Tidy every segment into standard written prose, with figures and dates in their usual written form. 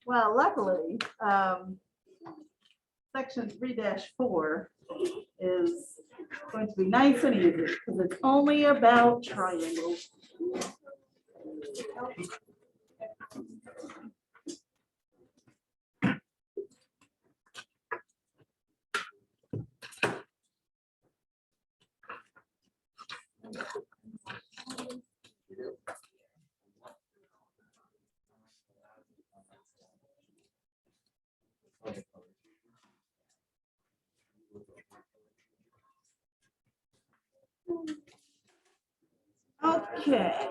Well, luckily, section 3-4 is going to be nice and easy because it's only about triangles. Okay.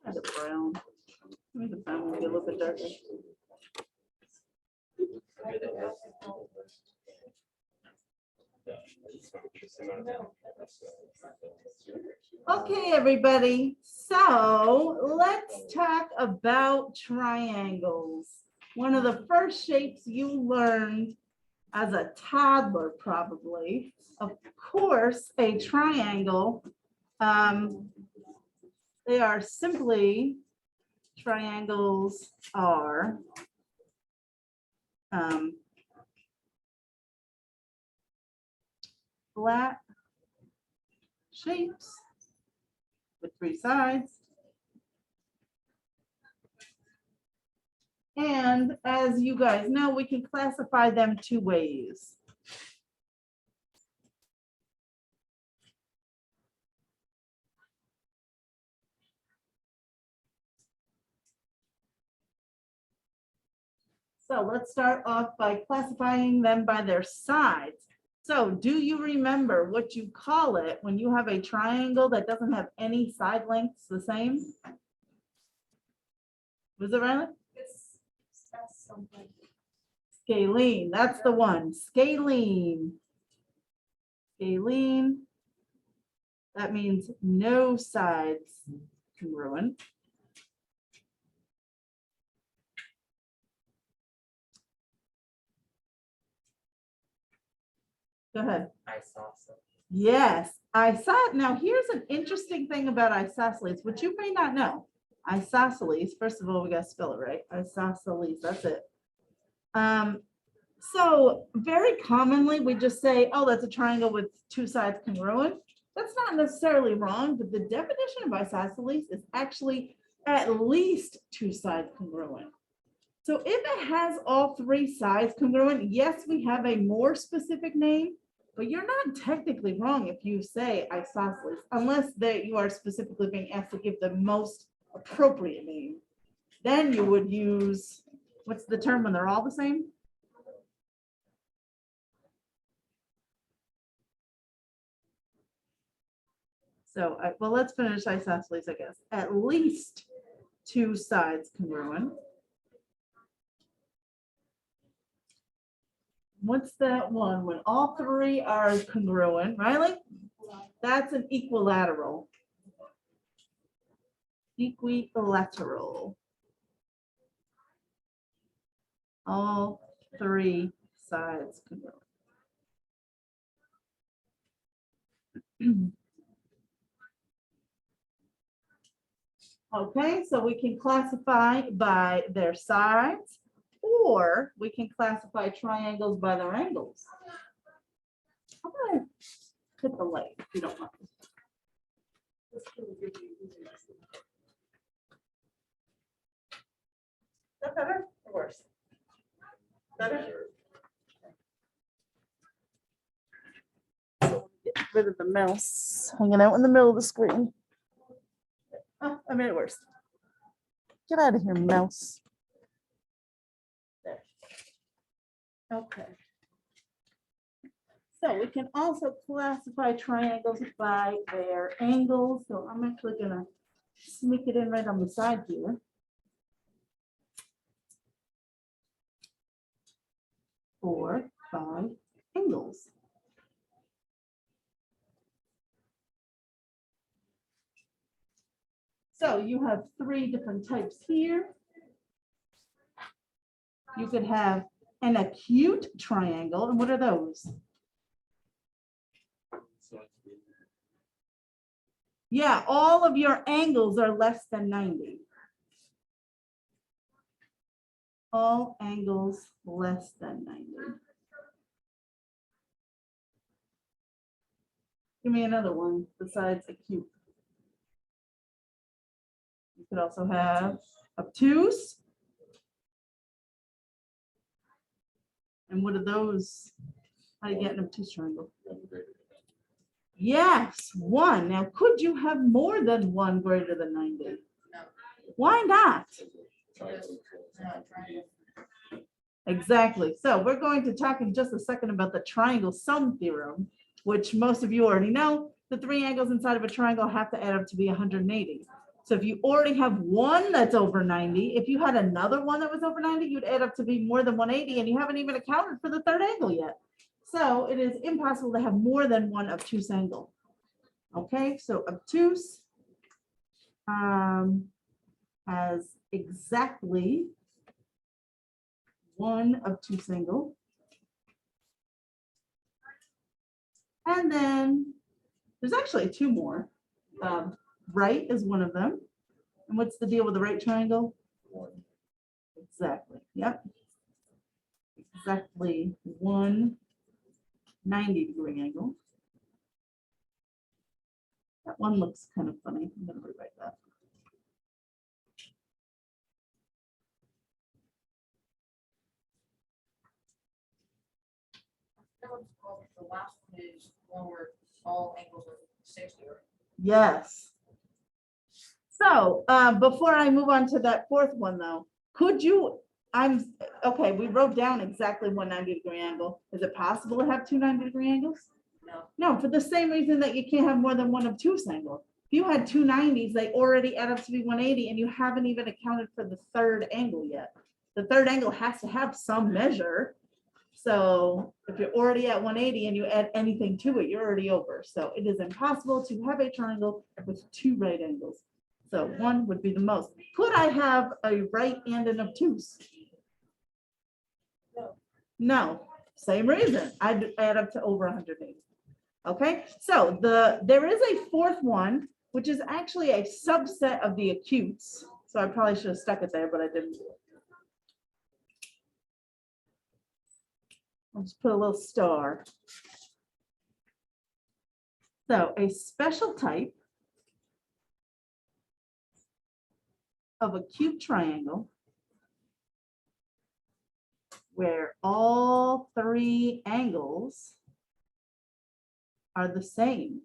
The brown. Maybe the brown will be a little bit darker. Okay, everybody. So let's talk about triangles. One of the first shapes you learned as a toddler, probably. Of course, a triangle. They are simply, triangles are flat shapes with 3 sides. And as you guys know, we can classify them 2 ways. So let's start off by classifying them by their sides. So do you remember what you call it when you have a triangle that doesn't have any side lengths the same? Was it Riley? Scalene, that's the one. Scalene. Scalene. That means no sides congruent. Go ahead. Isosceles. Yes, isosceles. Now, here's an interesting thing about isosceles, which you may not know. Isosceles, first of all, we got to spell it right. Isosceles, that's it. So very commonly, we just say, oh, that's a triangle with 2 sides congruent. That's not necessarily wrong, but the definition of isosceles is actually at least 2 sides congruent. So if it has all 3 sides congruent, yes, we have a more specific name, but you're not technically wrong if you say isosceles, unless that you are specifically being asked to give the most appropriate name. Then you would use, what's the term when they're all the same? So, well, let's finish isosceles, I guess. At least 2 sides congruent. What's that one? When all 3 are congruent, Riley? That's an equilateral. Equilateral. All 3 sides congruent. Okay, so we can classify by their sides, or we can classify triangles by their angles. I'm gonna hit the light if you don't mind. Is that better or worse? Better? Get rid of the mouse hanging out in the middle of the screen. Oh, I made it worse. Get out of here, mouse. There. Okay. So we can also classify triangles by their angles. So I'm actually gonna sneak it in right on the side here. Or by angles. So you have three different types here. You could have an acute triangle. And what are those? Yeah, all of your angles are less than 90. All angles less than 90. Give me another one besides acute. You could also have obtuse. And what are those? How do you get an obtuse triangle? Yes, one. Now, could you have more than one greater than 90? No. Why not? Exactly. So we're going to talk in just a second about the triangle sum theorem, which most of you already know. The three angles inside of a triangle have to add up to be 180. So if you already have one that's over 90, if you had another one that was over 90, you'd add up to be more than 180, and you haven't even accounted for the third angle yet. So it is impossible to have more than one obtuse angle. Okay, so obtuse has exactly one obtuse angle. And then there's actually two more. Right is one of them. And what's the deal with the right triangle? Exactly. Yep. Exactly one 90-degree angle. That one looks kind of funny. I'm going to rewrite that. The last one is one where all angles are 60. Yes. So before I move on to that fourth one, though, could you, okay, we wrote down exactly one 90-degree angle. Is it possible to have two 90-degree angles? No. No, for the same reason that you can't have more than one obtuse angle. If you had two 90s, they already add up to be 180, and you haven't even accounted for the third angle yet. The third angle has to have some measure. So if you're already at 180 and you add anything to it, you're already over. So it is impossible to have a triangle with two right angles. So one would be the most. Could I have a right and an obtuse? No. No, same reason. I'd add up to over 180. Okay, so there is a fourth one, which is actually a subset of the acutes. So I probably should have stuck it there, but I didn't. I'll just put a little star. So a special type of acute triangle where all three angles are the same.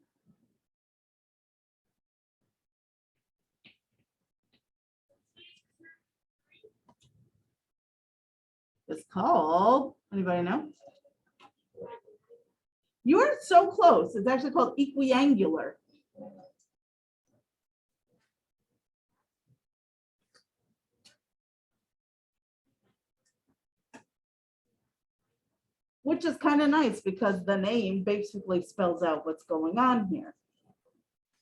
It's called, anybody know? You're so close. It's actually called equiangular. Which is kind of nice because the name basically spells out what's going on here.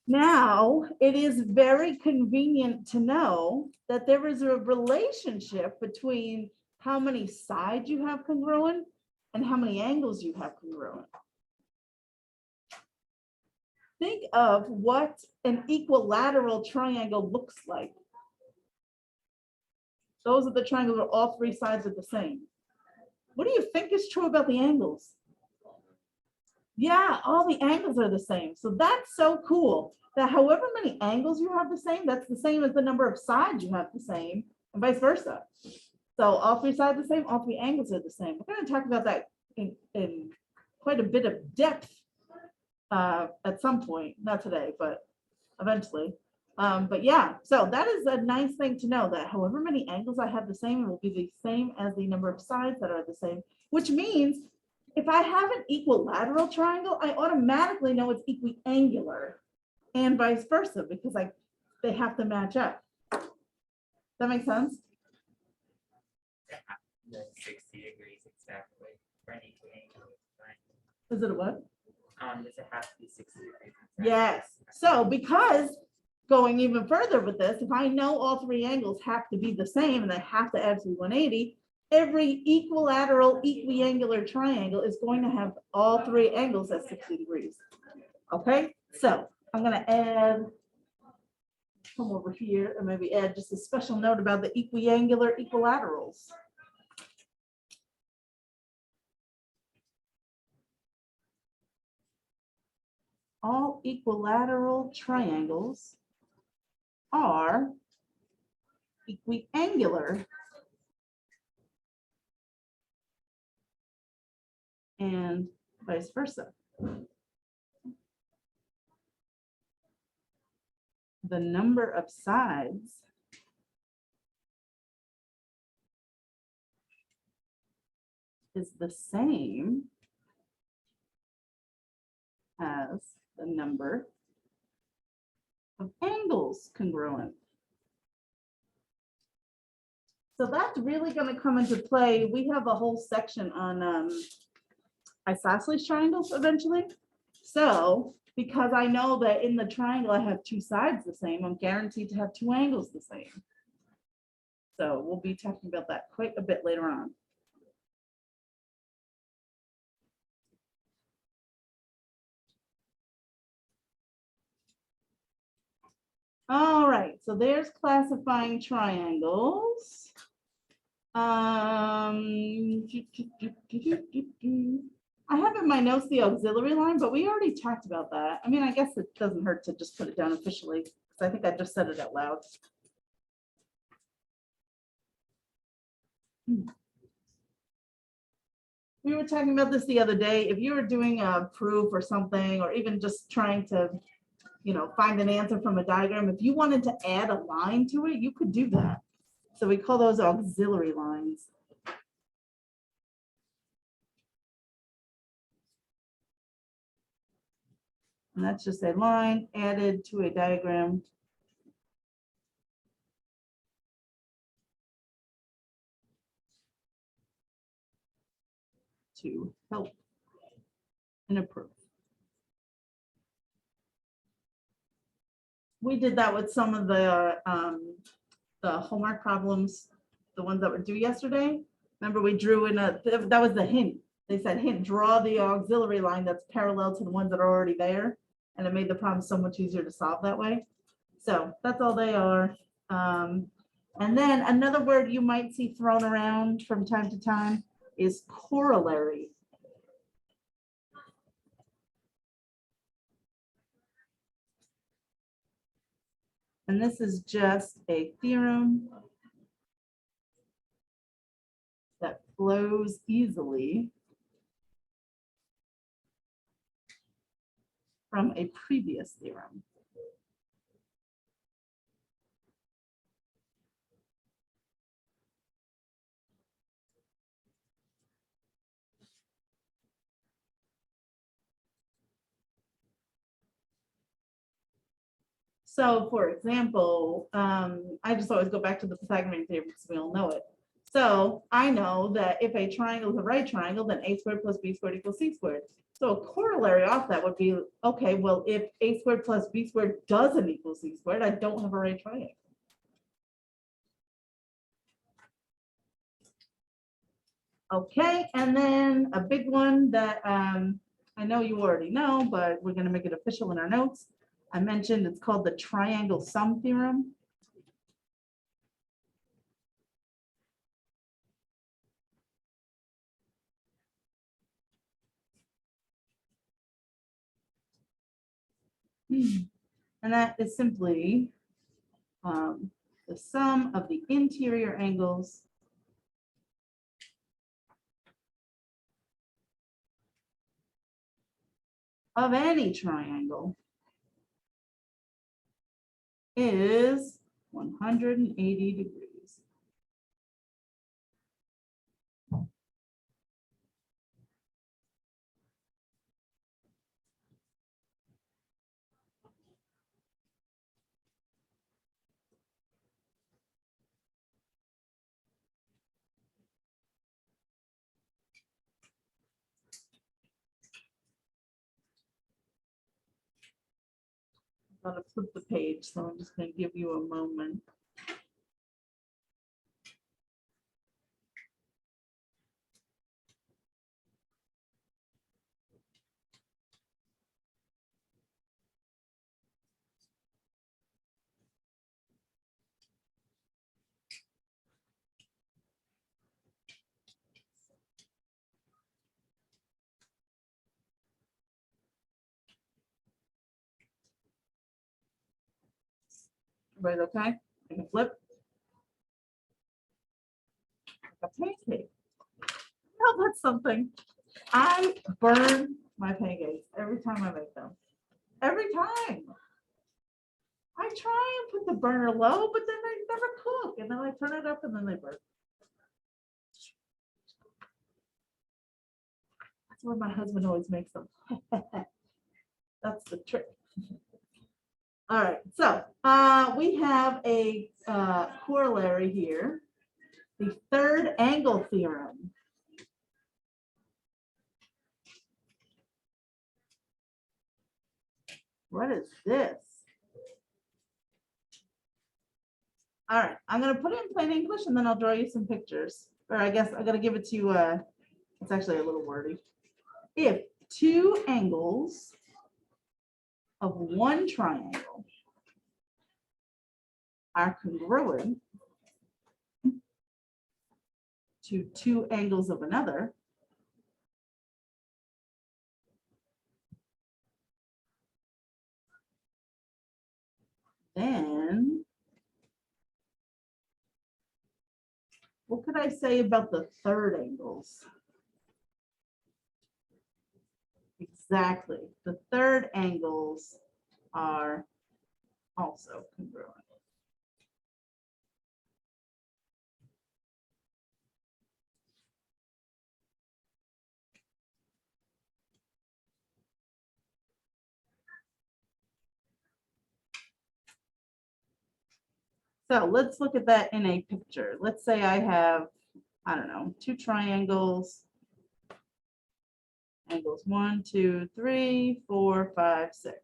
Now, it is very convenient to know that there is a relationship between how many sides you have congruent and how many angles you have congruent. Think of what an equilateral triangle looks like. Those are the triangles where all three sides are the same. What do you think is true about the angles? Yeah, all the angles are the same. So that's so cool that however many angles you have the same, that's the same as the number of sides you have the same, and vice versa. So all three sides are the same, all three angles are the same. We're going to talk about that in quite a bit of depth at some point, not today, but eventually. But yeah, so that is a nice thing to know, that however many angles I have the same, it will be the same as the number of sides that are the same, which means if I have an equilateral triangle, I automatically know it's equiangular and vice versa, because they have to match up. That makes sense? The 60 degrees exactly for an equiangular triangle. Is it a what? Does it have to be 60 degrees? Exactly? Yes. So because going even further with this, if I know all three angles have to be the same and they have to add to 180, every equilateral equiangular triangle is going to have all three angles at 60 degrees. Okay, so I'm going to add, come over here and maybe add just a special note about the equiangular equilaterals. All equilateral triangles are equiangular and vice versa. The number of sides is the same as the number of angles congruent. So that's really going to come into play. We have a whole section on isosceles triangles eventually. So because I know that in the triangle I have two sides the same, I'm guaranteed to have two angles the same. So we'll be talking about that quite a bit later on. All right, so there's classifying triangles. I have in my notes the auxiliary line, but we already talked about that. I mean, I guess it doesn't hurt to just put it down officially, because I think I just said it out loud. We were talking about this the other day. If you were doing a proof or something, or even just trying to, find an answer from a diagram, if you wanted to add a line to it, you could do that. So we call those auxiliary lines. And that's just a line added to a diagram. To help in a proof. We did that with some of the homework problems, the ones that were due yesterday. Remember, we drew in that was the hint. They said, hint, draw the auxiliary line that's parallel to the ones that are already there. And it made the problem so much easier to solve that way. So that's all they are. And then another word you might see thrown around from time to time is corollary. And this is just a theorem that flows easily from a previous theorem. So for example, I just always go back to the Pythagorean theorem because we all know it. So I know that if a triangle is a right triangle, then a squared plus b squared equals c squared. So a corollary off that would be, okay, well, if a squared plus b squared doesn't equal c squared, I don't have a right triangle. Okay, and then a big one that I know you already know, but we're going to make it official in our notes. I mentioned it's called the triangle sum theorem. And that is simply the sum of the interior angles of any triangle is 180 degrees. I'm gonna flip the page, so I'm just gonna give you a moment. Everybody okay? I can flip. A pancake. No, that's something. I burn my pancakes every time I make them. Every time. I try and put the burner low, but then they never cook. And then I turn it up and then they burn. That's where my husband always makes them. That's the trick. All right, so we have a corollary here, the third angle theorem. What is this? All right, I'm gonna put it in plain English and then I'll draw you some pictures. Or I guess I gotta give it to you, it's actually a little wordy. If two angles of one triangle are congruent to two angles of another, then what could I say about the third angles? Exactly. The third angles are also congruent. So let's look at that in a picture. Let's say I have, I don't know, two triangles. Angles 1, 2, 3, 4, 5, 6.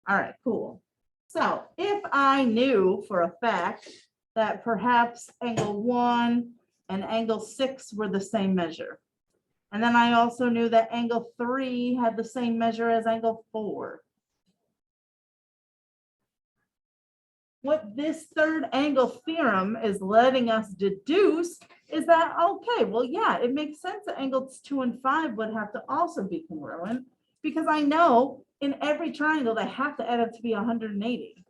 All right, cool. So if I knew for a fact that perhaps angle 1 and angle 6 were the same measure, and then I also knew that angle 3 had the same measure as angle 4. What this third angle theorem is letting us deduce is that, okay, well, yeah, it makes sense that angles 2 and 5 would have to also be congruent because I know in every triangle they have to add up to be 180.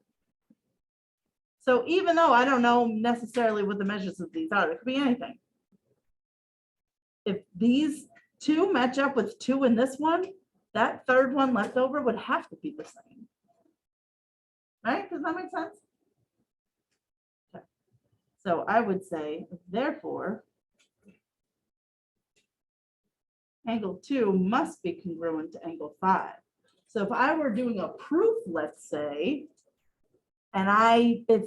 So even though I don't know necessarily what the measures of these are, it could be anything. If these two match up with 2 in this one, that third one left over would have to be the same. Right? Does that make sense? Okay. So I would say, therefore, angle 2 must be congruent to angle 5. So if I were doing a proof, let's say, and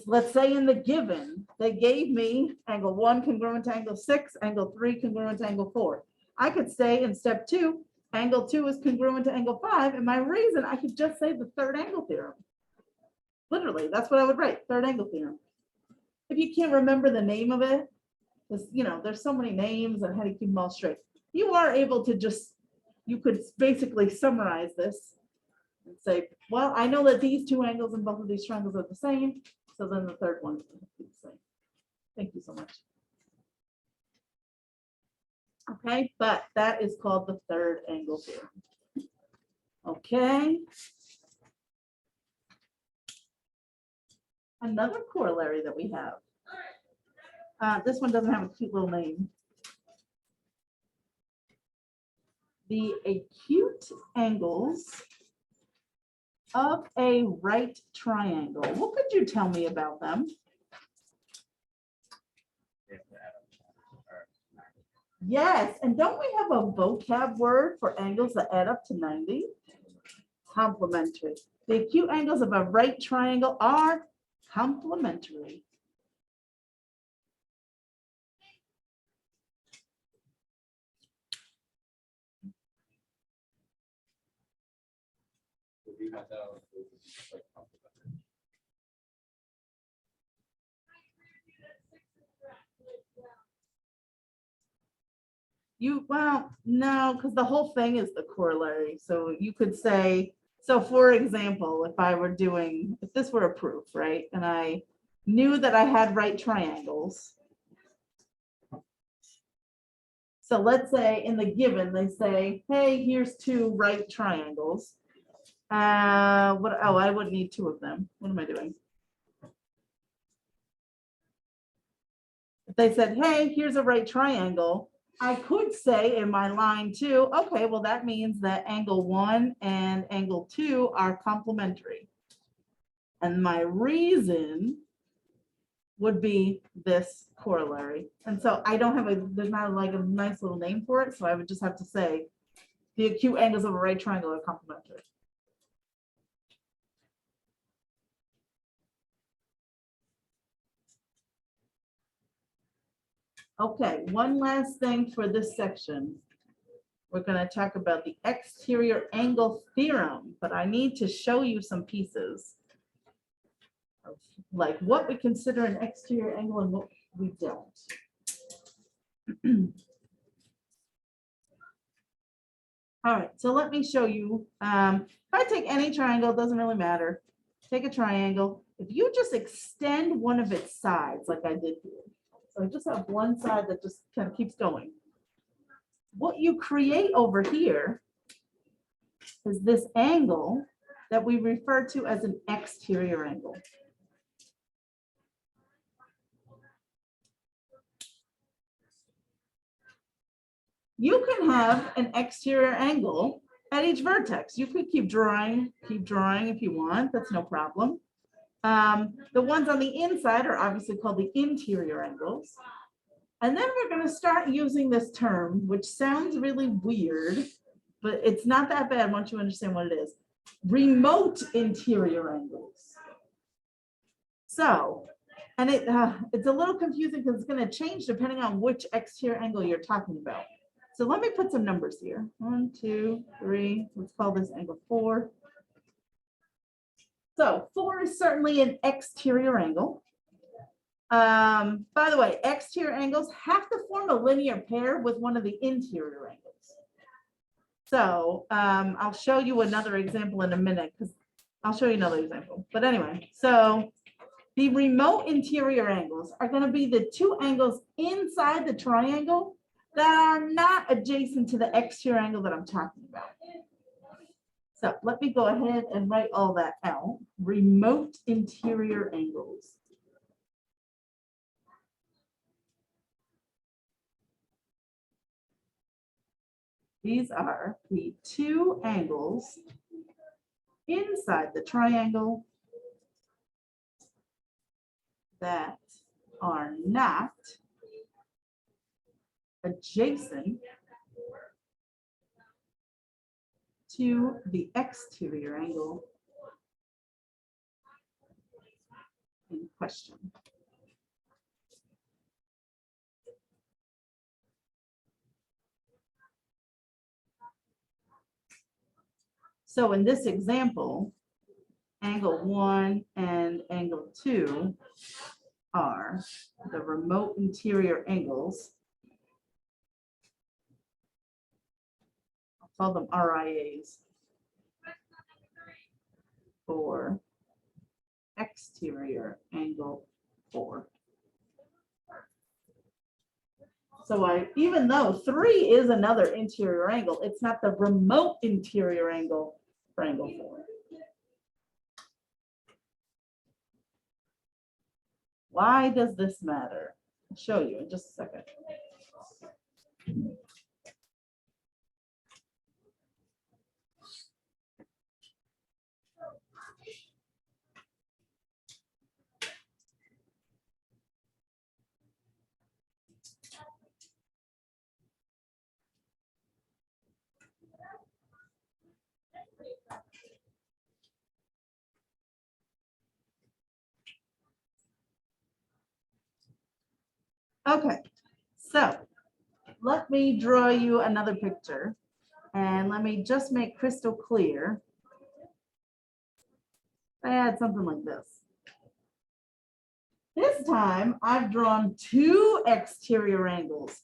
let's say in the given, they gave me angle 1 congruent to angle 6, angle 3 congruent to angle 4. I could say in step 2, angle 2 is congruent to angle 5, and my reason, I could just say the third angle theorem. Literally, that's what I would write, third angle theorem. If you can't remember the name of it, because there's so many names and how to keep them all straight, you are able to you could basically summarize this and say, well, I know that these two angles in both of these triangles are the same, so then the third one is the same. Thank you so much. Okay, but that is called the third angle theorem. Okay. Another corollary that we have. This one doesn't have a cute little name. The acute angles of a right triangle. What could you tell me about them? Yes, and don't we have a vocab word for angles that add up to 90? Complementary. The acute angles of a right triangle are complementary. Well, no, because the whole thing is the corollary. So you could say, so for example, if this were a proof, right? And I knew that I had right triangles. So let's say in the given, they say, hey, here's two right triangles. Oh, I wouldn't need two of them. What am I doing? If they said, hey, here's a right triangle, I could say in my line 2, okay, well, that means that angle 1 and angle 2 are complementary. And my reason would be this corollary. And so I don't have there's not like a nice little name for it. So I would just have to say the acute angles of a right triangle are complementary. Okay, one last thing for this section. We're going to talk about the exterior angle theorem, but I need to show you some pieces of like what we consider an exterior angle and what we don't. All right, so let me show you. If I take any triangle, it doesn't really matter. Take a triangle. If you just extend one of its sides, like I did here, so I just have one side that just kind of keeps going. What you create over here is this angle that we refer to as an exterior angle. You can have an exterior angle at each vertex. You could keep drawing if you want. That's no problem. The ones on the inside are obviously called the interior angles. And then we're going to start using this term, which sounds really weird, but it's not that bad once you understand what it is. Remote interior angles. So, and it's a little confusing because it's going to change depending on which exterior angle you're talking about. So let me put some numbers here. 1, 2, 3. Let's call this angle 4. So 4 is certainly an exterior angle. By the way, exterior angles have to form a linear pair with one of the interior angles. So I'll show you another example in a minute because I'll show you another example. But anyway, so the remote interior angles are going to be the two angles inside the triangle that are not adjacent to the exterior angle that I'm talking about. So let me go ahead and write all that out. Remote interior angles. These are the two angles inside the triangle that are not adjacent to the exterior angle in question. So in this example, angle 1 and angle 2 are the remote interior angles. I'll call them RIAs for exterior angle 4. So even though 3 is another interior angle, it's not the remote interior angle for angle 4. Why does this matter? I'll show you in just a second. Okay, so let me draw you another picture and let me just make crystal clear. I had something like this. This time I've drawn two exterior angles.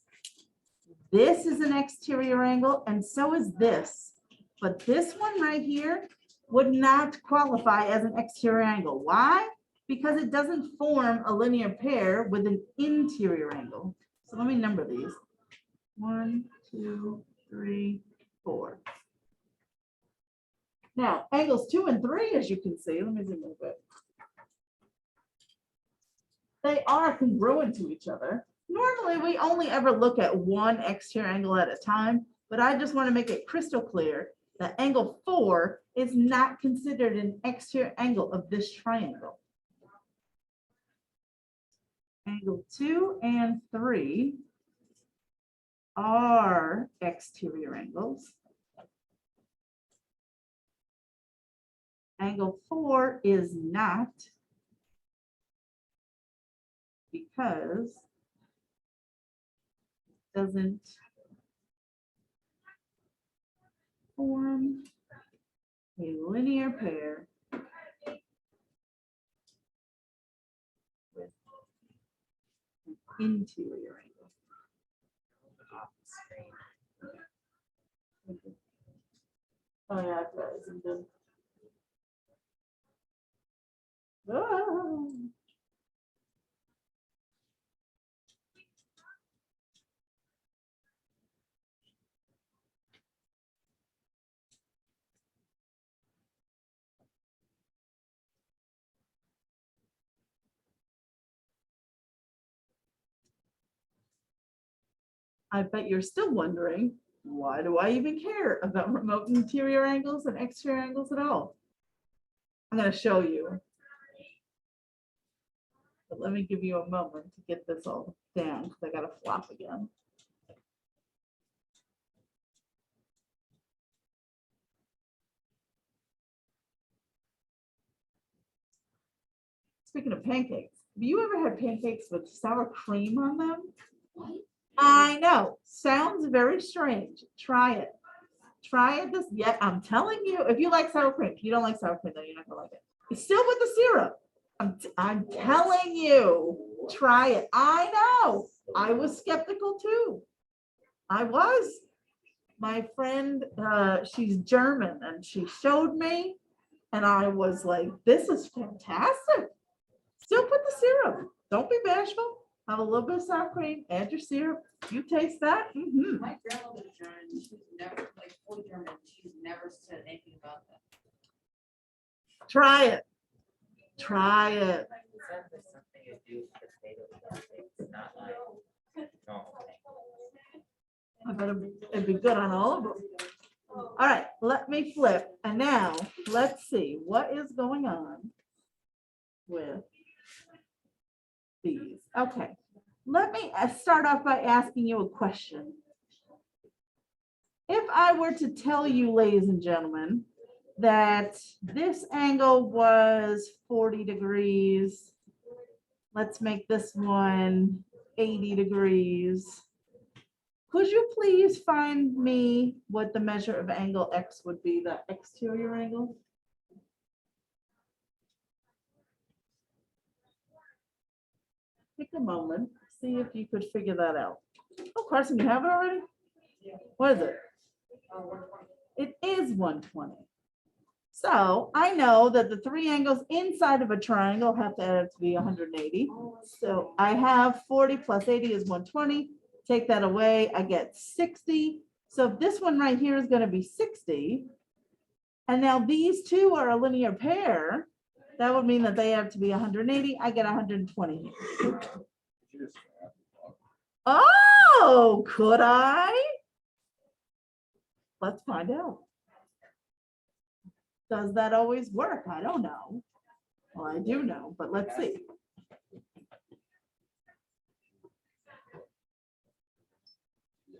This is an exterior angle and so is this. But this one right here would not qualify as an exterior angle. Why? Because it doesn't form a linear pair with an interior angle. So let me number these. 1, 2, 3, 4. Now, angles 2 and 3, as you can see, let me zoom in a bit. They are congruent to each other. Normally, we only ever look at one exterior angle at a time, but I just want to make it crystal clear that angle 4 is not considered an exterior angle of this triangle. Angle 2 and 3 are exterior angles. Angle 4 is not, because it doesn't form a linear pair with an interior angle. Off the screen. Oh yeah, that isn't good. Oh. I bet you're still wondering, why do I even care about remote interior angles and exterior angles at all? I'm going to show you. But let me give you a moment to get this all down because I got to flop again. Speaking of pancakes, have you ever had pancakes with sour cream on them? I know, sounds very strange. Try it. Try it this, yeah, I'm telling you, if you like sour cream, if you don't like sour cream, then you're not gonna like it. It's still with the syrup. I'm telling you, try it. I know, I was skeptical too. I was. My friend, she's German and she showed me and I was like, this is fantastic. Still put the syrup. Don't be bashful. Have a little bit of sour cream, add your syrup. You taste that? Mm-hmm. My grandmother's German, she's never, like, fully German, she's never said anything about that. Try it. Try it. Is that there's something to do with potato pancakes, not like normal pancakes? I bet it'd be good on all of them. All right, let me flip. And now let's see what is going on with these. Okay, let me start off by asking you a question. If I were to tell you, ladies and gentlemen, that this angle was 40 degrees, let's make this one 80 degrees. Could you please find me what the measure of angle X would be, the exterior angle? Take a moment, see if you could figure that out. Oh, Carson, you have it already? What is it? 120. It is 120. So I know that the three angles inside of a triangle have to add up to be 180. So I have 40 plus 80 is 120. Take that away, I get 60. So if this one right here is going to be 60, and now these two are a linear pair, that would mean that they have to be 180. I get 120 here. Oh, could I? Let's find out. Does that always work? I don't know. Well, I do know, but let's see.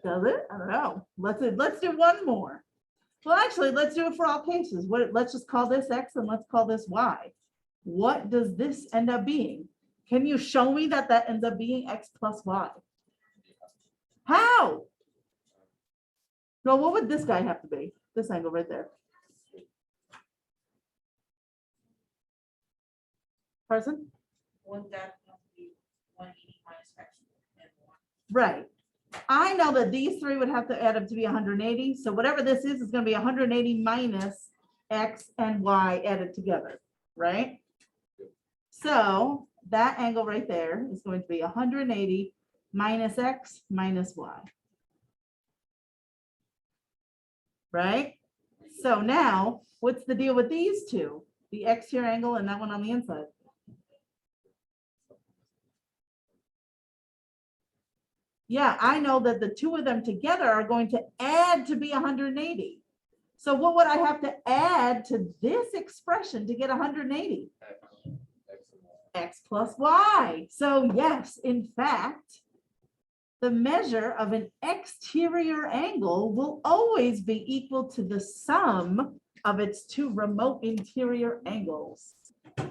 Does it? I don't know. Let's do one more. Well, actually, let's do it for all cases. Let's just call this X and let's call this Y. What does this end up being? Can you show me that that ends up being x plus y? How? No, what would this guy have to be? This angle right there. Person? Wouldn't that have to be 180 minus x and 1? Right. I know that these three would have to add up to be 180. So whatever this is going to be 180 minus x and y added together, right? So that angle right there is going to be 180 minus x minus y. Right? So now, what's the deal with these two? The exterior angle and that one on the inside. Yeah, I know that the two of them together are going to add to be 180. So what would I have to add to this expression to get 180? X plus y. So yes, in fact, the measure of an exterior angle will always be equal to the sum of its two remote interior angles.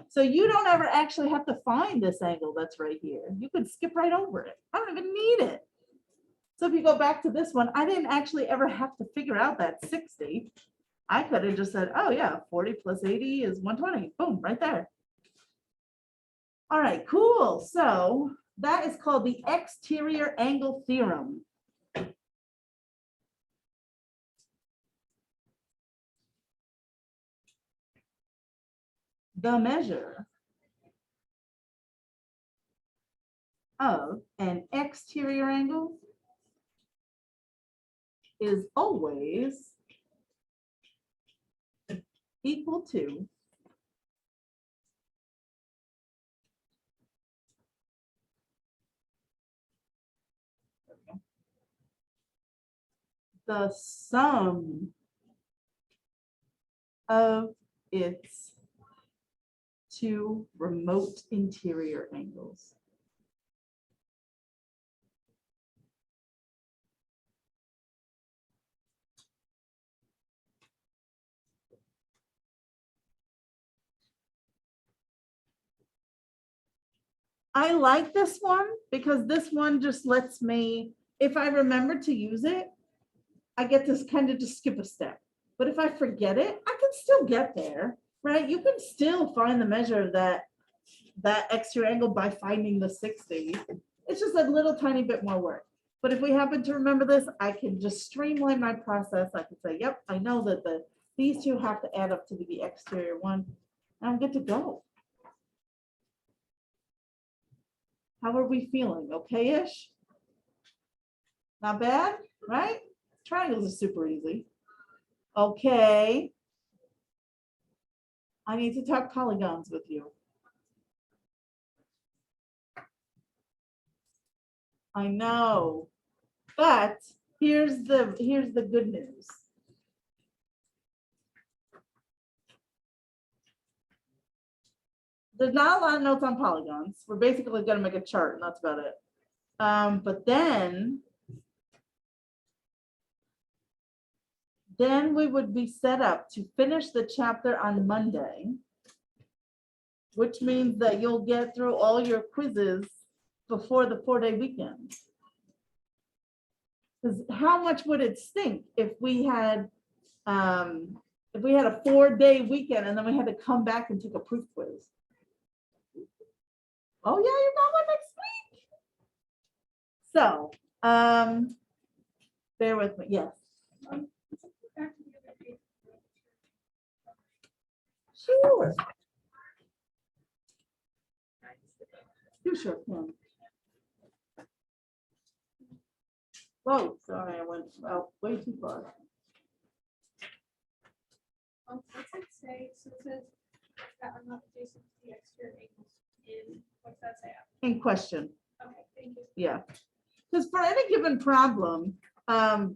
So you don't ever actually have to find this angle that's right here. You could skip right over it. I don't even need it. So if you go back to this one, I didn't actually ever have to figure out that 60. I could have just said, oh yeah, 40 plus 80 is 120. Boom, right there. All right, cool. So that is called the exterior angle theorem. The measure of an exterior angle is always equal to the sum of its two remote interior angles. I like this one because this one just lets me, if I remember to use it, I get to kind of just skip a step. But if I forget it, I can still get there, right? You can still find the measure of that exterior angle by finding the 60. It's just a little tiny bit more work. But if we happen to remember this, I can just streamline my process. I can say, yep, I know that these two have to add up to the exterior one, and I'm good to go. How are we feeling? Okay-ish? Not bad, right? Triangles are super easy. Okay. I need to talk polygons with you. I know, but here's the good news. There's not a lot of notes on polygons. We're basically going to make a chart, and that's about it. But then we would be set up to finish the chapter on Monday, which means that you'll get through all your quizzes before the 4-day weekend. Because how much would it stink if we had a 4-day weekend and then we had to come back and take a proof quiz? Oh yeah, you're going next week. So, bear with me. Yes. Sure. You sure can. Oh, sorry, I went way too far. What's it say? So it says that are not adjacent to the exterior angles in, what's that say? In question. Okay, thank you. Yeah. Because for any given problem,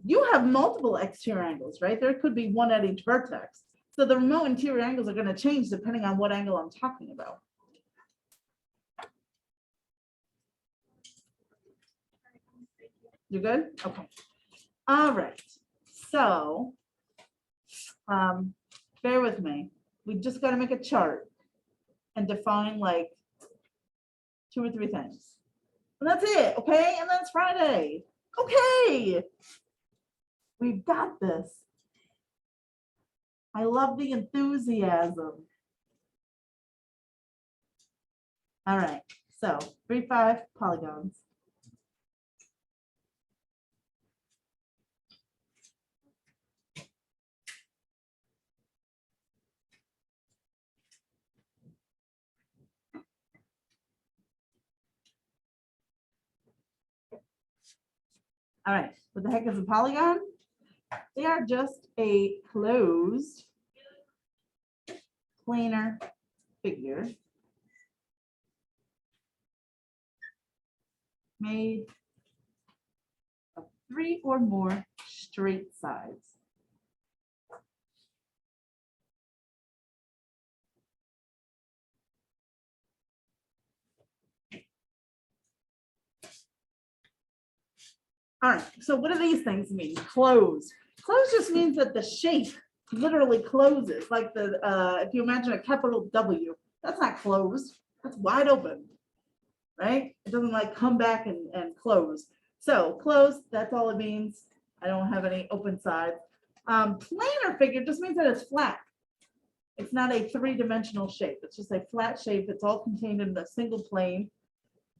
you have multiple exterior angles, right? There could be one at each vertex. So the remote interior angles are going to change depending on what angle I'm talking about. You good? Okay. All right. So bear with me. We just got to make a chart and define like 2 or 3 things. And that's it, okay? And then it's Friday. Okay. We've got this. I love the enthusiasm. All right, so 3, 5 polygons. All right, what the heck is a polygon? They are just a closed planar figure made of 3 or more straight sides. All right, so what do these things mean? Closed. Closed just means that the shape literally closes, like the if you imagine a capital W, that's not closed, that's wide open, right? It doesn't like come back and close. So closed, that's all it means. I don't have any open sides. Planar figure just means that it's flat. It's not a 3-dimensional shape. It's just a flat shape. It's all contained in a single plane.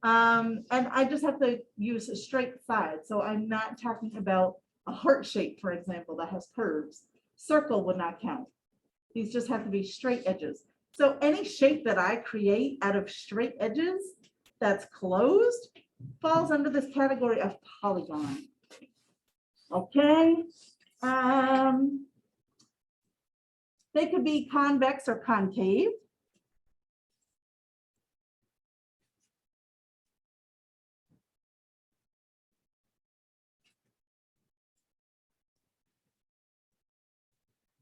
And I just have to use a straight side. So I'm not talking about a heart shape, for example, that has curves. Circle would not count. These just have to be straight edges. So any shape that I create out of straight edges that's closed falls under this category of polygon. Okay. They could be convex or concave.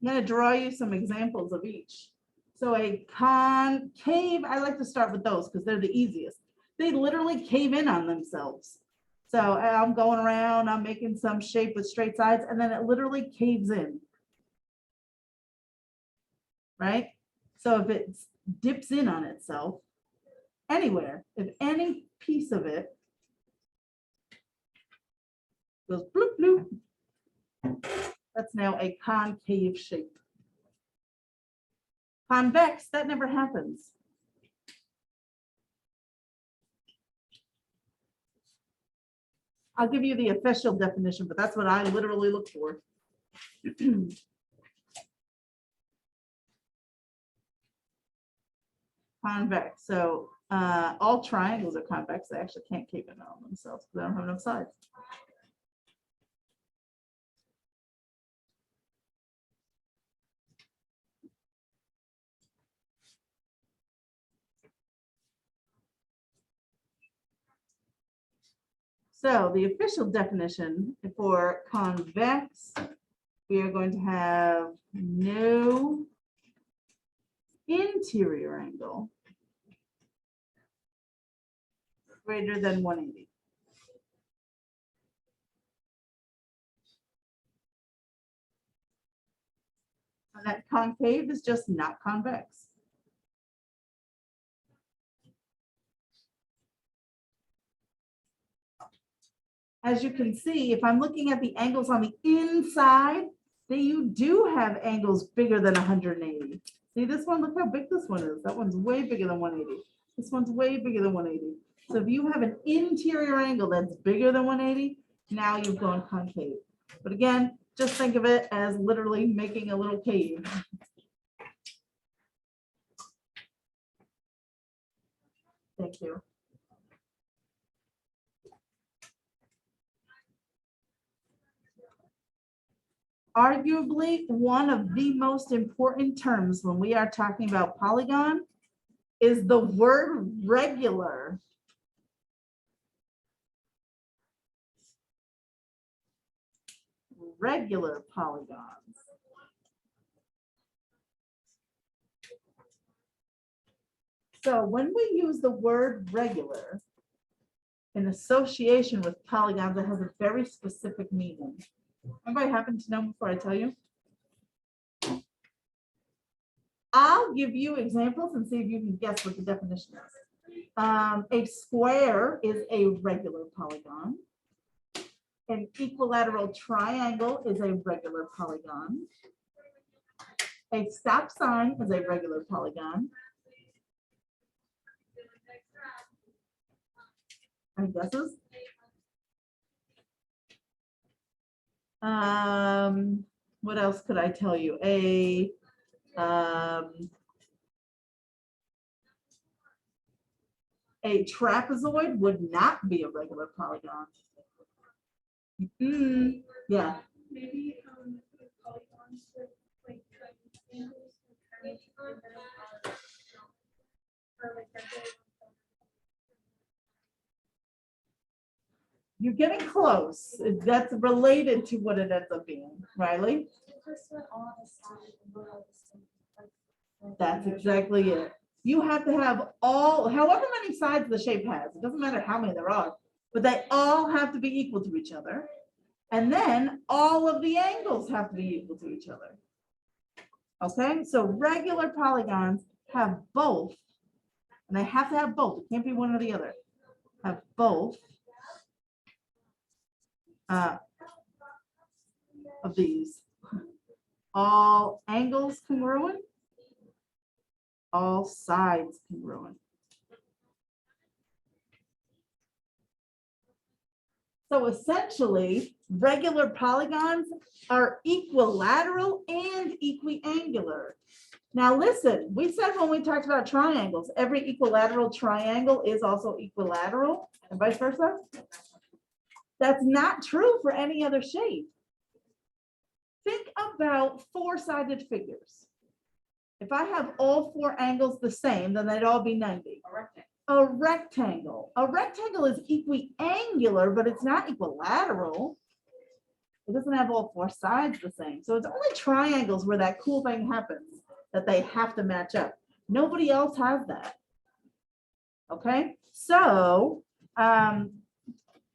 I'm going to draw you some examples of each. So a concave, I like to start with those because they're the easiest. They literally cave in on themselves. So I'm going around, I'm making some shape with straight sides, and then it literally caves in. Right? So if it dips in on itself, anywhere, if any piece of it goes bloop, bloop, that's now a concave shape. Convex, that never happens. I'll give you the official definition, but that's what I literally look for. Convex. So all triangles are convex. They actually can't cave in on themselves because they don't have enough sides. So the official definition for convex, we are going to have no interior angle greater than 180. And that concave is just not convex. As you can see, if I'm looking at the angles on the inside, you do have angles bigger than 180. See this one, look how big this one is. That one's way bigger than 180. This one's way bigger than 180. So if you have an interior angle that's bigger than 180, now you've gone concave. But again, just think of it as literally making a little cave. Thank you. Arguably, one of the most important terms when we are talking about polygon is the word regular. Regular polygons. So when we use the word regular in association with polygons, it has a very specific meaning. Anybody happen to know before I tell you? I'll give you examples and see if you can guess what the definition is. A square is a regular polygon. An equilateral triangle is a regular polygon. A stop sign is a regular polygon. Any guesses? What else could I tell you? A trapezoid would not be a regular polygon. Yeah. Maybe with polygons with like triangles and triangles or like regular. You're getting close. That's related to what it ends up being, Riley. That's exactly it. You have to have all, however many sides the shape has, it doesn't matter how many there are, but they all have to be equal to each other. And then all of the angles have to be equal to each other. Okay, so regular polygons have both, and they have to have both. It can't be one or the other. Have both of these. All angles congruent, all sides congruent. So essentially, regular polygons are equilateral and equiangular. Now listen, we said when we talked about triangles, every equilateral triangle is also equilateral and vice versa. That's not true for any other shape. Think about four-sided figures. If I have all four angles the same, then they'd all be 90. A rectangle. A rectangle is equiangular, but it's not equilateral. It doesn't have all four sides the same. So it's only triangles where that cool thing happens, that they have to match up. Nobody else has that. Okay, so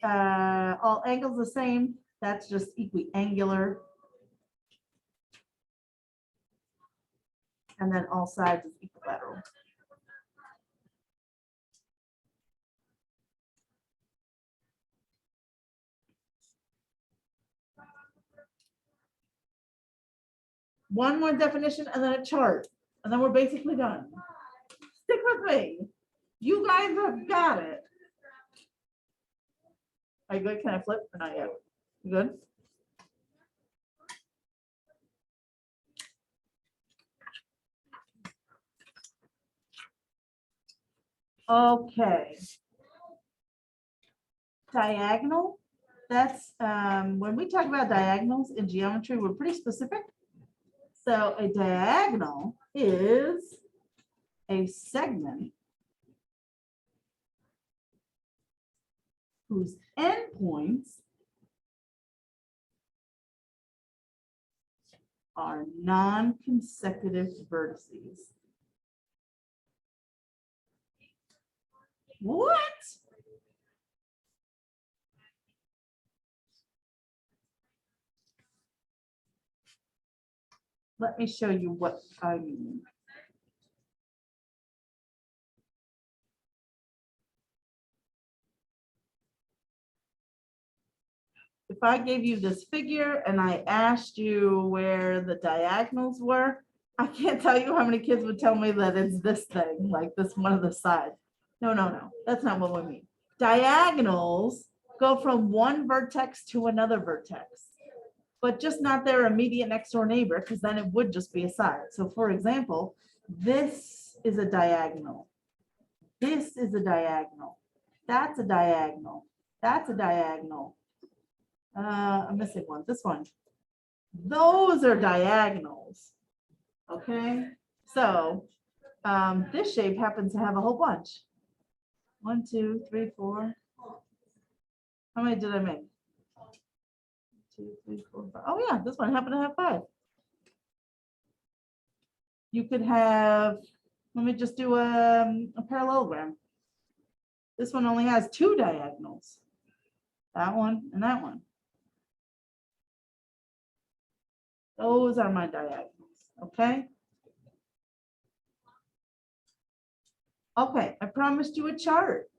all angles the same, that's just equiangular. And then all sides is equilateral. One more definition and then a chart, and then we're basically done. Stick with me. You guys have got it. Are you good? Can I flip or not yet? You good? Okay. Diagonal. That's when we talk about diagonals in geometry, we're pretty specific. So a diagonal is a segment whose endpoints are non-consecutive vertices. What? Let me show you what I mean. If I gave you this figure and I asked you where the diagonals were, I can't tell you how many kids would tell me that it's this thing, like this one of the sides. No, no, no, that's not what we mean. Diagonals go from one vertex to another vertex, but just not their immediate next door neighbor, because then it would just be a side. So for example, this is a diagonal. This is a diagonal. That's a diagonal. That's a diagonal. I'm missing one. This one. Those are diagonals. Okay. So this shape happens to have a whole bunch. 1, 2, 3, 4. How many did I make? 2, 3, 4, 5. Oh yeah, this one happened to have 5. You could have, let me just do a parallelogram. This one only has 2 diagonals. That one and that one. Those are my diagonals, okay? Okay, I promised you a chart.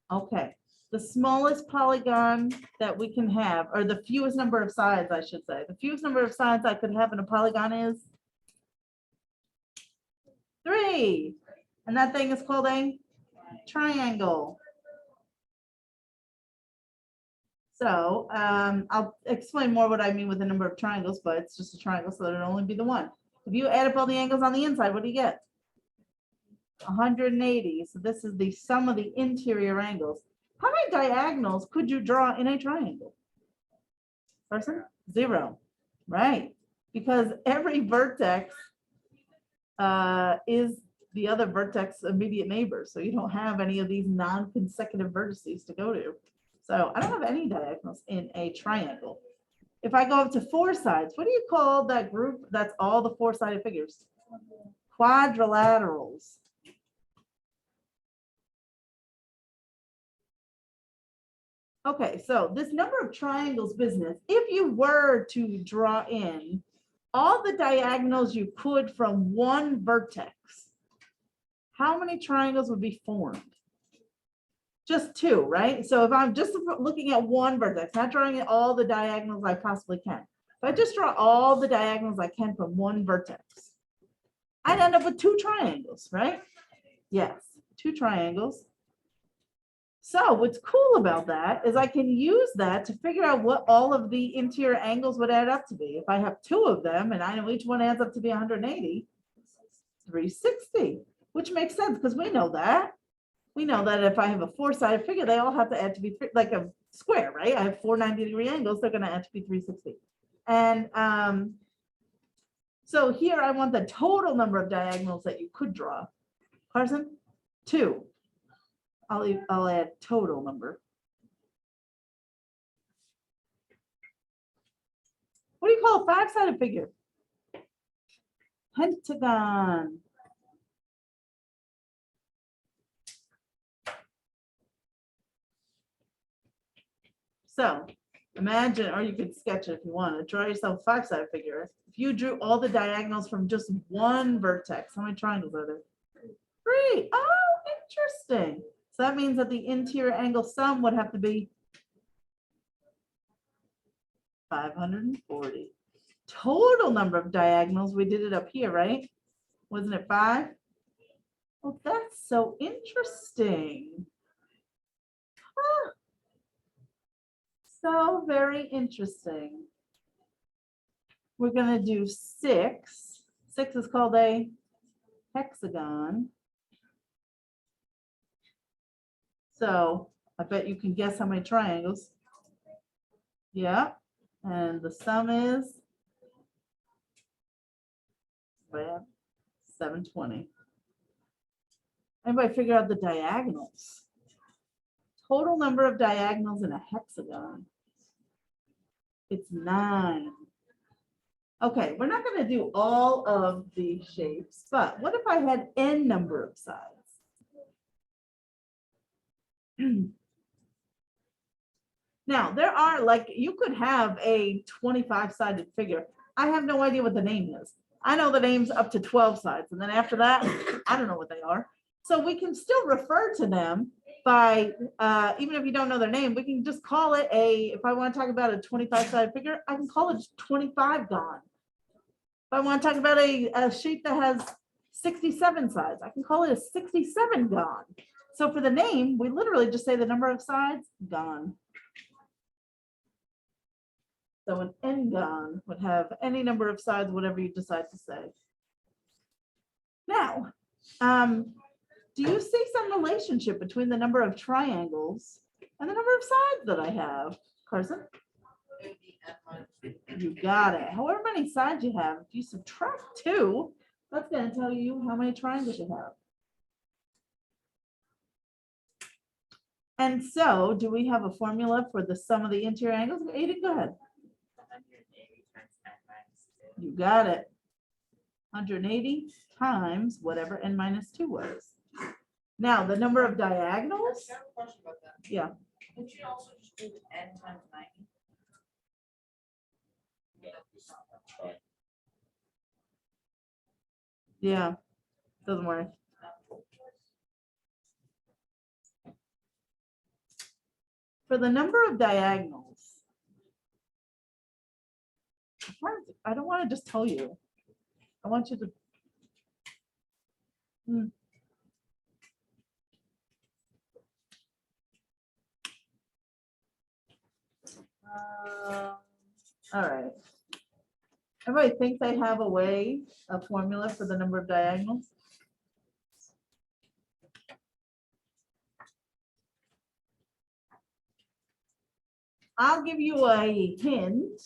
Okay, the smallest polygon that we can have, or the fewest number of sides, I should say. The fewest number of sides I could have in a polygon is 3. And that thing is called a triangle. So I'll explain more what I mean with the number of triangles, but it's just a triangle, so it'll only be the one. If you add up all the angles on the inside, what do you get? 180. So this is the sum of the interior angles. How many diagonals could you draw in a triangle? Person? 0. Right. Because every vertex is the other vertex immediate neighbor. So you don't have any of these non-consecutive vertices to go to. So I don't have any diagonals in a triangle. If I go up to 4 sides, what do you call that group? That's all the 4-sided figures. Quadrilaterals. Okay, so this number of triangles business, if you were to draw in all the diagonals you could from one vertex, how many triangles would be formed? Just 2, right? So if I'm just looking at one vertex, not drawing in all the diagonals I possibly can. If I just draw all the diagonals I can from one vertex, I'd end up with 2 triangles, right? Yes, 2 triangles. So what's cool about that is I can use that to figure out what all of the interior angles would add up to be. If I have 2 of them and I know each one adds up to be 180, 360, which makes sense because we know that. We know that if I have a 4-sided figure, they all have to add to be like a square, right? I have 4 90-degree angles, they're going to add to be 360. And so here I want the total number of diagonals that you could draw. Carson? 2. I'll add total number. What do you call a 5-sided figure? Pentagon. So imagine, or you could sketch it if you want to, draw yourself a 5-sided figure. If you drew all the diagonals from just one vertex, how many triangles are there? 3. Oh, interesting. So that means that the interior angle sum would have to be 540. Total number of diagonals, we did it up here, right? Wasn't it 5? Well, that's so interesting. Huh. So very interesting. We're going to do 6. 6 is called a hexagon. So I bet you can guess how many triangles. Yeah. And the sum is 720. Anybody figure out the diagonals? Total number of diagonals in a hexagon. It's 9. Okay, we're not going to do all of the shapes, but what if I had n number of sides? Now, there are, like, you could have a 25-sided figure. I have no idea what the name is. I know the name's up to 12 sides, and then after that, I don't know what they are. So we can still refer to them by, even if you don't know their name, we can just call it a, if I want to talk about a 25-sided figure, I can call it 25-gon. If I want to talk about a shape that has 67 sides, I can call it a 67-gon. So for the name, we literally just say the number of sides, gon. So an n-gon would have any number of sides, whatever you decide to say. Now, do you see some relationship between the number of triangles and the number of sides that I have, Carson? It would be N minus You got it. However many sides you have, if you subtract 2, that's going to tell you how many triangles you have. And so, do we have a formula for the sum of the interior angles? Aiden, go ahead. 180 times n minus 2. You got it. 180 times whatever n minus 2 was. Now, the number of diagonals, I have a question about that. yeah, Would you also just do N times 90? yeah, doesn't work. For the number of diagonals, I don't want to just tell you. I want you to. All right. Everybody think they have a way, a formula for the number of diagonals? I'll give you a hint.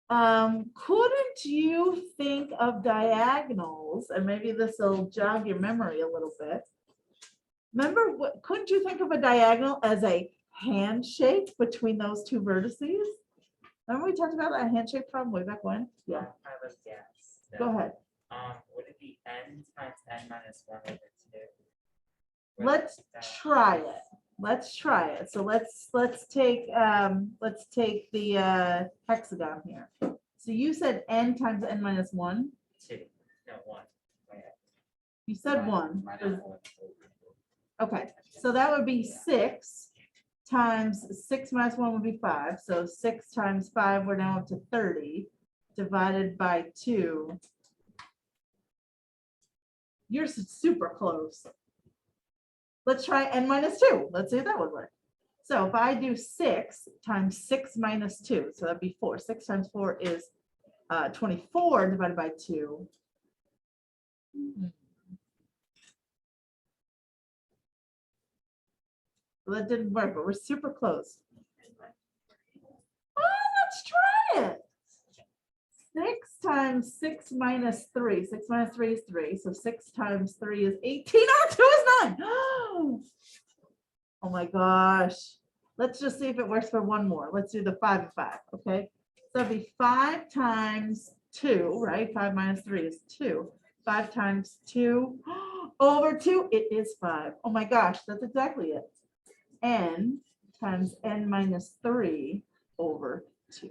Couldn't you think of diagonals, and maybe this will jog your memory a little bit. Remember, couldn't you think of a diagonal as a handshake between those two vertices? Remember we talked about that handshake problem way back when? Yeah, I was yes. go ahead. Would it be n times n minus 1 over 2? Let's try it. Let's try it. So let's take the hexagon here. So you said n times n minus 1. 2. No, 1. You said 1. Minus 1. Okay, so that would be 6 times 6 minus 1 would be 5. So 6 times 5, we're now up to 30 divided by 2. You're super close. Let's try n minus 2. Let's see if that would work. So if I do 6 times 6 minus 2, so that'd be 4. 6 times 4 is 24 divided by 2. Well, that didn't work, but we're super close. Oh, let's try it. 6 times 6 minus 3. 6 minus 3 is 3. So 6 times 3 is 18. Oh, 2 is 9. Oh my gosh. Let's just see if it works for one more. Let's do the 5 and 5. Okay. So it'd be 5 times 2, right? 5 minus 3 is 2. 5 times 2 over 2. It is 5. Oh my gosh. That's exactly it. N times n minus 3 over 2.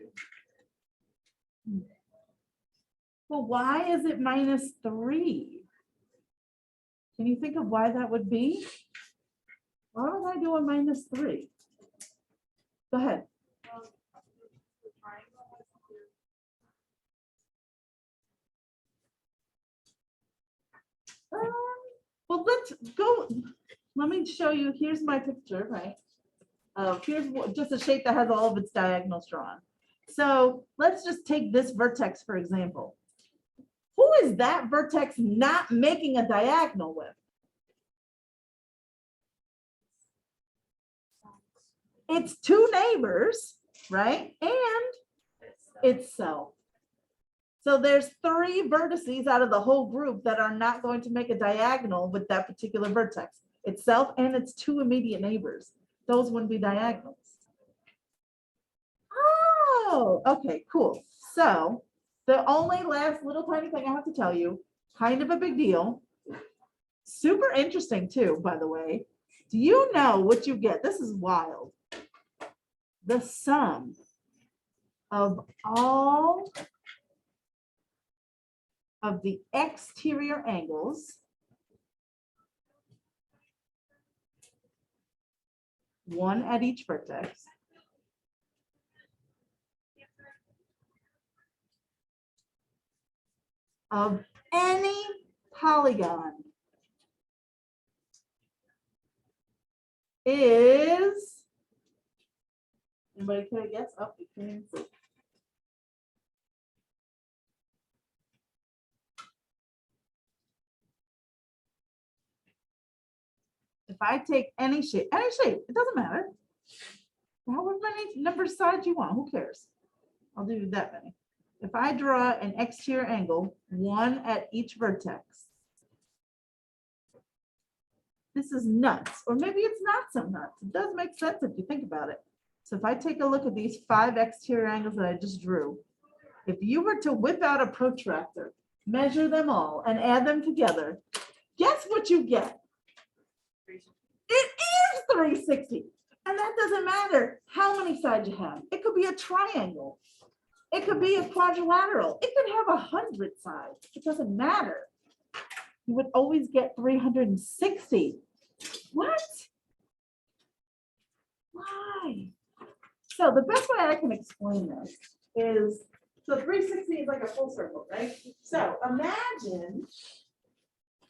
Well, why is it minus 3? Can you think of why that would be? Why would I do a minus 3? Go ahead. Well, let's go. Let me show you. Here's my picture, right? Here's just a shape that has all of its diagonals drawn. So let's just take this vertex, for example. Who is that vertex not making a diagonal with? It's two neighbors, right? And itself. So there's 3 vertices out of the whole group that are not going to make a diagonal with that particular vertex. Itself and its 2 immediate neighbors. Those wouldn't be diagonals. Oh, okay, cool. So the only last little tiny thing I have to tell you, kind of a big deal. Super interesting too, by the way. Do you know what you get? This is wild. The sum of all of the exterior angles one at each vertex of any polygon is Anybody care to guess? Oh, you can't even see. If I take any shape, it doesn't matter. However many number of sides you want, who cares? I'll do that many. If I draw an exterior angle, one at each vertex, this is nuts, or maybe it's not so nuts. It does make sense if you think about it. So if I take a look at these 5 exterior angles that I just drew, if you were to whip out a protractor, measure them all and add them together, guess what you get? It is 360. And that doesn't matter how many sides you have. It could be a triangle. It could be a quadrilateral. It could have 100 sides. It doesn't matter. You would always get 360. What? Why? So the best way I can explain this is, so 360 is like a full circle, right? So imagine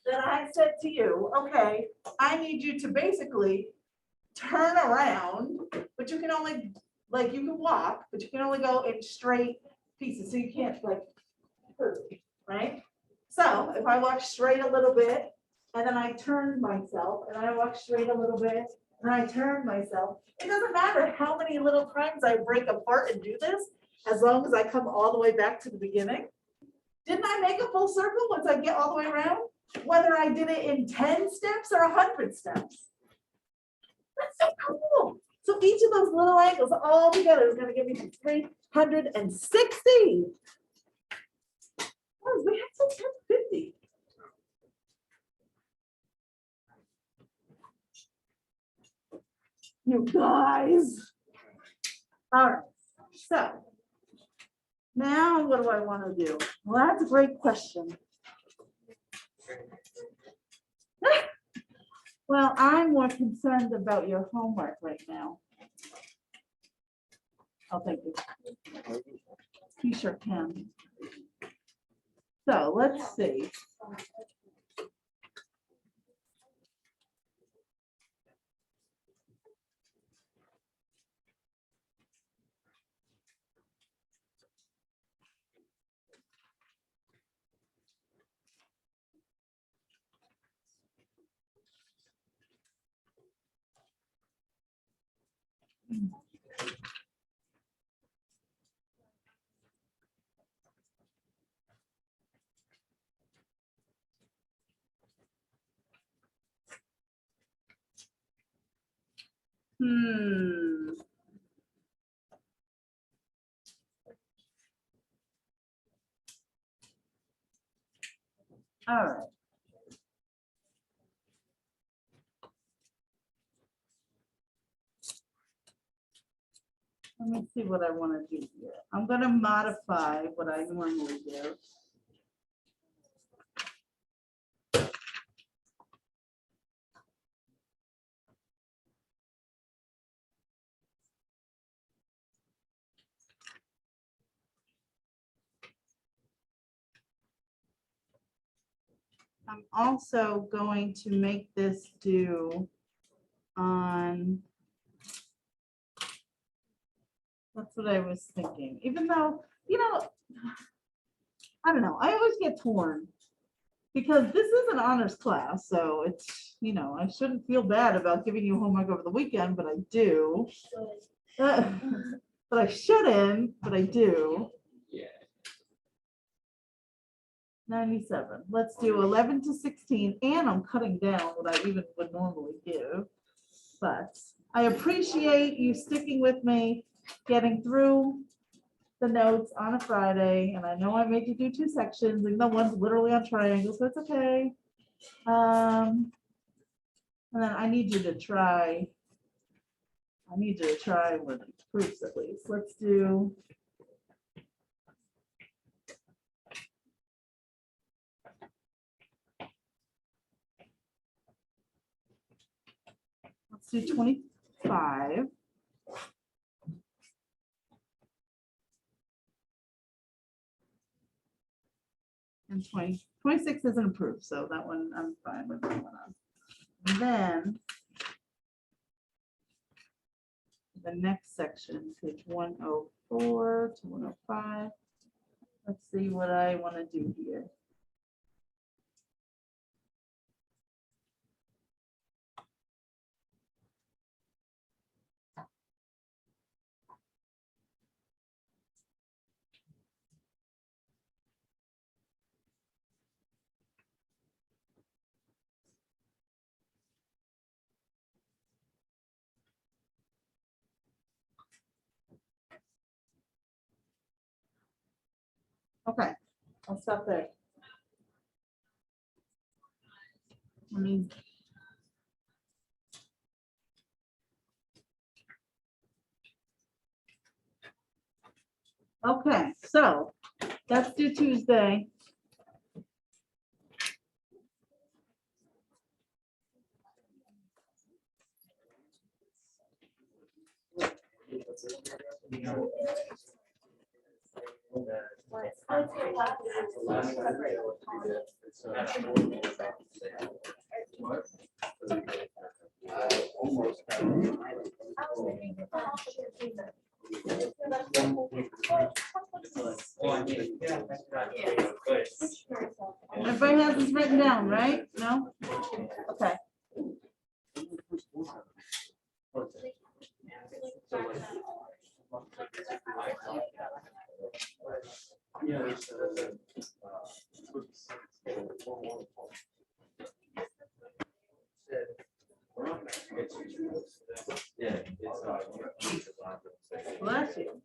that I said to you, okay, I need you to basically turn around, but you can only, like, you can walk, but you can only go in straight pieces, so you can't like curve, right? So if I walk straight a little bit, and then I turn myself, and I walk straight a little bit, and I turn myself, it doesn't matter how many little times I break apart and do this, as long as I come all the way back to the beginning. Didn't I make a full circle once I get all the way around? Whether I did it in 10 steps or 100 steps. That's so cool. So each of those little angles all together is going to give me 360. Oh, we had some 1050. You guys. All right. So now what do I want to do? Well, that's a great question. Well, I'm more concerned about your homework right now. Oh, thank you. You sure can. So let's see. All right. Let me see what I want to do here. I'm going to modify what I normally do. I'm also going to make this do on, that's what I was thinking, even though, you know, I don't know, I always get torn because this is an honors class, so it's, you know, I shouldn't feel bad about giving you homework over the weekend, but I do. But I shouldn't, but I do. 97. Let's do 11 to 16, and I'm cutting down what I even would normally give. But I appreciate you sticking with me, getting through the notes on a Friday, and I know I made you do 2 sections, and the one's literally on triangles, so it's okay. And then I need you to try. I need you to try with proofs at least. Let's do. Let's do 25. And 26 isn't approved, so that one I'm fine with that one on. And then the next section, page 104 to 105. Let's see what I want to do here. Okay, I'll stop there. I mean. Okay, so let's do Tuesday. Everybody has this written down, right? No? Okay. Bless you.